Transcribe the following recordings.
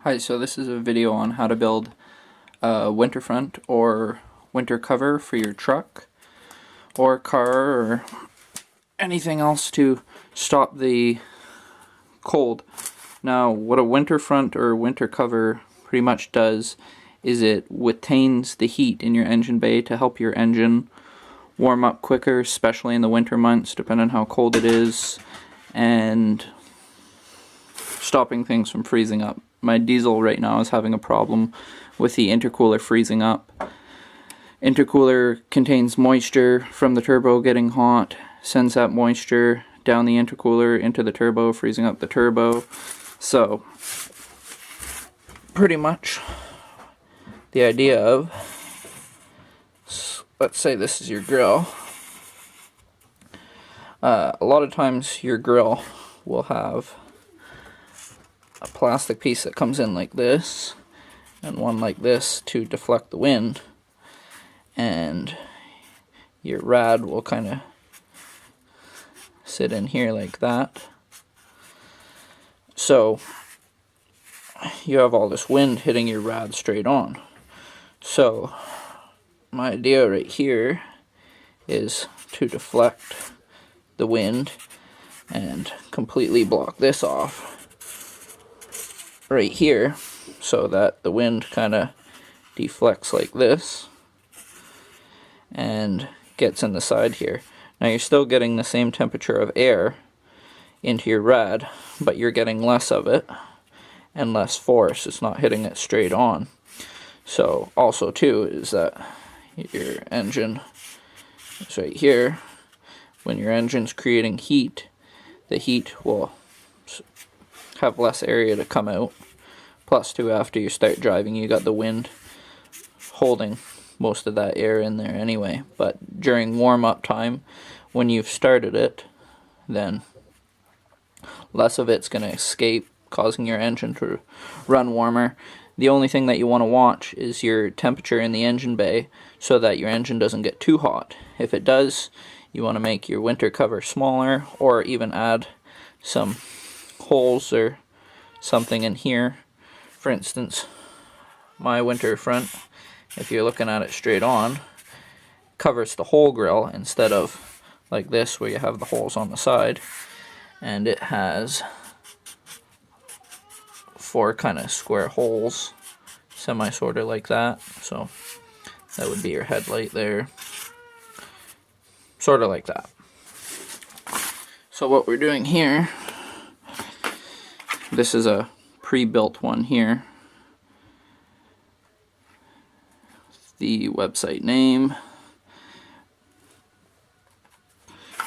Hi, so this is a video on how to build a winterfront or winter cover for your truck or car or anything else to stop the cold. Now, what a winterfront or winter cover pretty much does is it retains the heat in your engine bay to help your engine warm up quicker, especially in the winter months, depending on how cold it is, and stopping things from freezing up. My diesel right now is having a problem with the intercooler freezing up. Intercooler contains moisture from the turbo getting hot, sends that moisture down the intercooler into the turbo, freezing up the turbo. So, pretty much the idea of, let's say this is your grill. A lot of times your grill will have a plastic piece that comes in like this and one like this to deflect the wind, and your rad will kind of sit in here like that. So you have all this wind hitting your rad straight on. So my idea right here is to deflect the wind and completely block this off right here so that the wind kind of deflects like this and gets in the side here. Now you're still getting the same temperature of air into your rad, but you're getting less of it and less force. It's not hitting it straight on. So also too is that your engine is right here. When your engine's creating heat, the heat will have less area to come out. Plus too, after you start driving, you got the wind holding most of that air in there anyway. But during warm-up time, when you've started it, then less of it's going to escape, causing your engine to run warmer. The only thing that you want to watch is your temperature in the engine bay so that your engine doesn't get too hot. If it does, you want to make your winter cover smaller, or even add some holes or something in here. For instance, my winter front, if you're looking at it straight on, covers the whole grill instead of like this where you have the holes on the side, and it has 4 kind of square holes, sort of like that. So that would be your headlight there, sort of like that. So what we're doing here, this is a pre-built one here. The website name.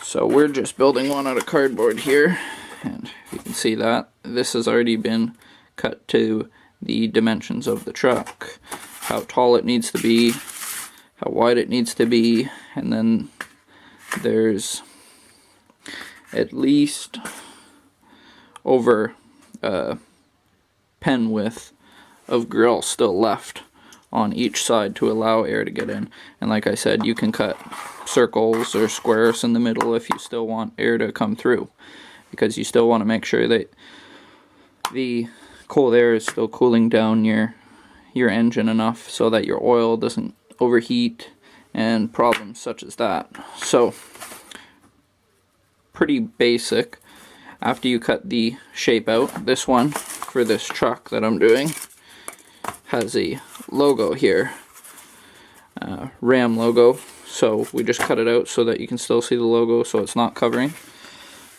So we're just building one out of cardboard here, and you can see that this has already been cut to the dimensions of the truck, how tall it needs to be, how wide it needs to be, and then there's at least over pen width of grill still left on each side to allow air to get in. And like I said, you can cut circles or squares in the middle if you still want air to come through, because you still want to make sure that the cold air is still cooling down your engine enough so that your oil doesn't overheat and problems such as that. So pretty basic. After you cut the shape out, this one for this truck that I'm doing has a logo here, Ram logo. So we just cut it out so that you can still see the logo, so it's not covering.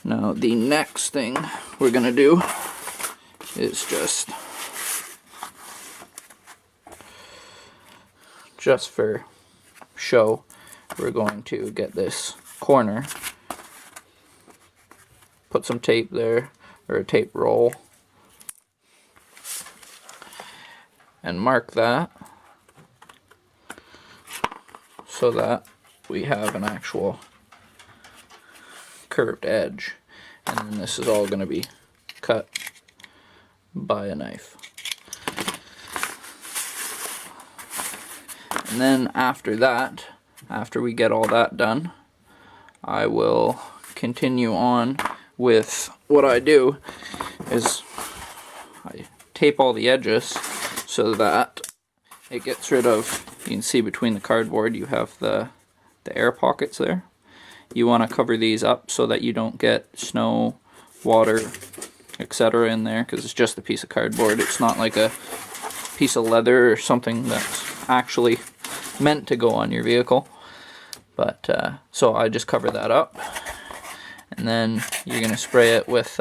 Now the next thing we're gonna do is just for show, we're going to get this corner, put some tape there, or a tape roll, and mark that so that we have an actual curved edge. And then this is all going to be cut by a knife. And then after that, after we get all that done, I will continue on with what I do is I tape all the edges so that it gets rid of, you can see between the cardboard you have the air pockets there. You want to cover these up so that you don't get snow, water, etc. in there, because it's just a piece of cardboard. It's not like a piece of leather or something that's actually meant to go on your vehicle. But so I just cover that up, and then you're going to spray it with,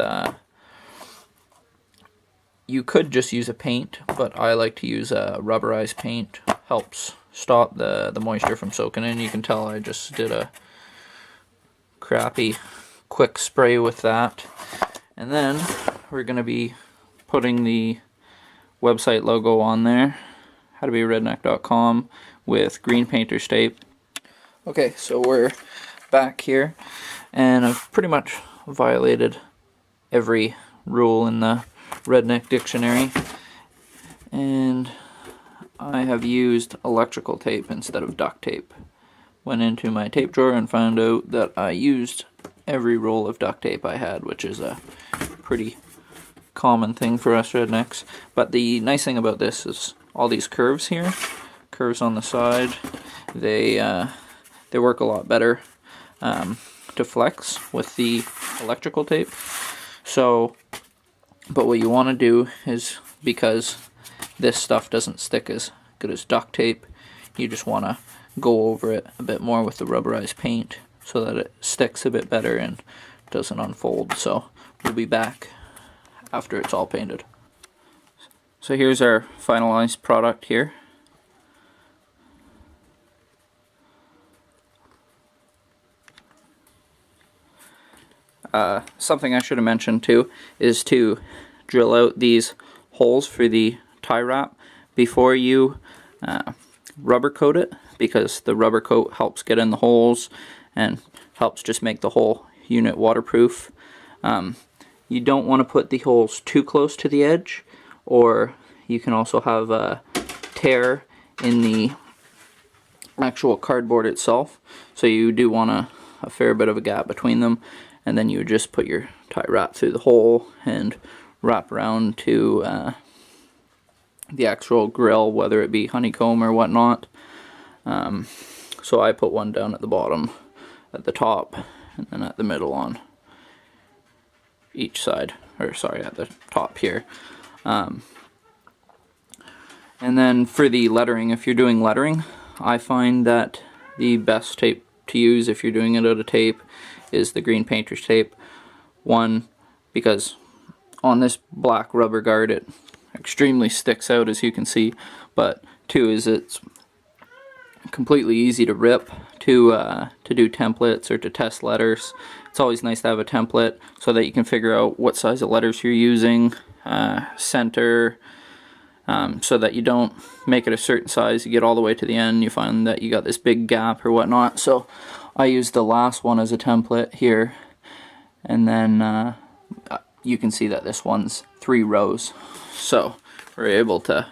you could just use a paint, but I like to use a rubberized paint. Helps stop the moisture from soaking in. You can tell I just did a crappy quick spray with that. And then we're going to be putting the website logo on there, HowToBeARedneck.com, with green painter's tape. Okay, so we're back here, and I've pretty much violated every rule in the Redneck Dictionary, and I have used electrical tape instead of duct tape. Went into my tape drawer and found out that I used every roll of duct tape I had, which is a pretty common thing for us rednecks. But the nice thing about this is all these curves here, curves on the side, they work a lot better to flex with the electrical tape. So, but what you want to do is, because this stuff doesn't stick as good as duct tape, you just want to go over it a bit more with the rubberized paint so that it sticks a bit better and doesn't unfold. So we'll be back after it's all painted. So here's our finalized product here. Something I should have mentioned too is to drill out these holes for the tie wrap before you rubber coat it, because the rubber coat helps get in the holes and helps just make the whole unit waterproof. You don't want to put the holes too close to the edge, or you can also have a tear in the actual cardboard itself. So you do want a fair bit of a gap between them, and then you would just put your tie wrap through the hole and wrap around to the actual grill, whether it be honeycomb or whatnot. So I put one down at the bottom, at the top, and then at the middle on each side, or sorry, at the top here. And then for the lettering, if you're doing lettering, I find that the best tape to use if you're doing it out of tape is the green painter's tape. One, because on this black rubber guard it extremely sticks out, as you can see, but two is it's completely easy to rip to do templates or to test letters. It's always nice to have a template so that you can figure out what size of letters you're using, center, so that you don't make it a certain size, you get all the way to the end, you find that you got this big gap or whatnot. So I used the last one as a template here, and then you can see that this one's 3 rows. So we're able to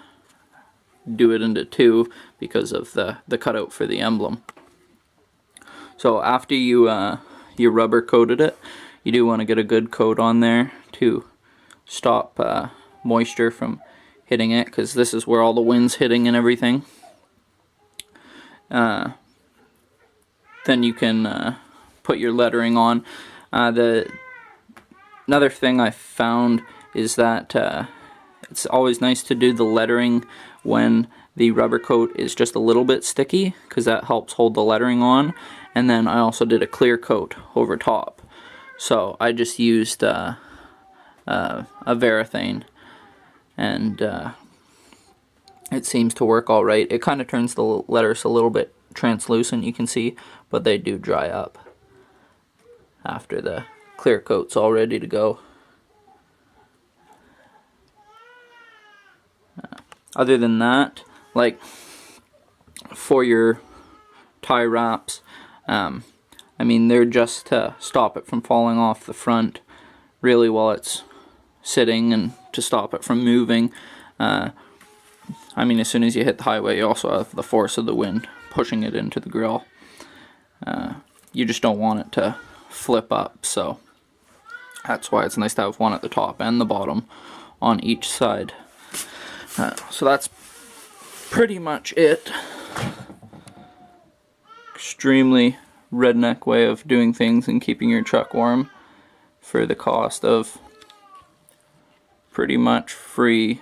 do it into 2 because of the cutout for the emblem. So after you rubber coated it, you do want to get a good coat on there to stop moisture from hitting it, because this is where all the wind's hitting and everything. Then you can put your lettering on. Another thing I found is that it's always nice to do the lettering when the rubber coat is just a little bit sticky, because that helps hold the lettering on. And then I also did a clear coat over top. So I just used a Varathane, and it seems to work all right. It kind of turns the letters a little bit translucent, you can see, but they do dry up after the clear coat's all ready to go. Other than that, like for your tie wraps, I mean, they're just to stop it from falling off the front really while it's sitting, and to stop it from moving. I mean, as soon as you hit the highway, you also have the force of the wind pushing it into the grill. You just don't want it to flip up, so that's why it's nice to have one at the top and the bottom on each side. So that's pretty much it. Extremely redneck way of doing things and keeping your truck warm for the cost of pretty much free.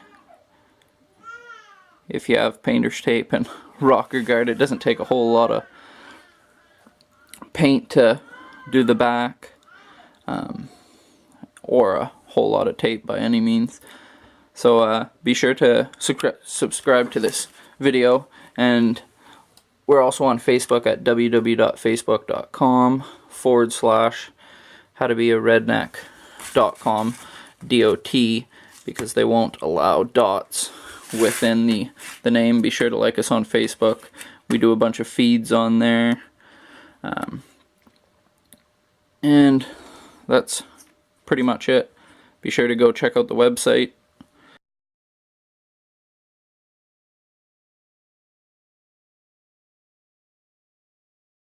If you have painter's tape and rocker guard, it doesn't take a whole lot of paint to do the back, or a whole lot of tape by any means. So be sure to subscribe to this video, and we're also on Facebook at www.facebook.com/HowToBeARedneck.com DOT, because they won't allow dots within the name. Be sure to like us on Facebook. We do a bunch of feeds on there. And that's pretty much it. Be sure to go check out the website,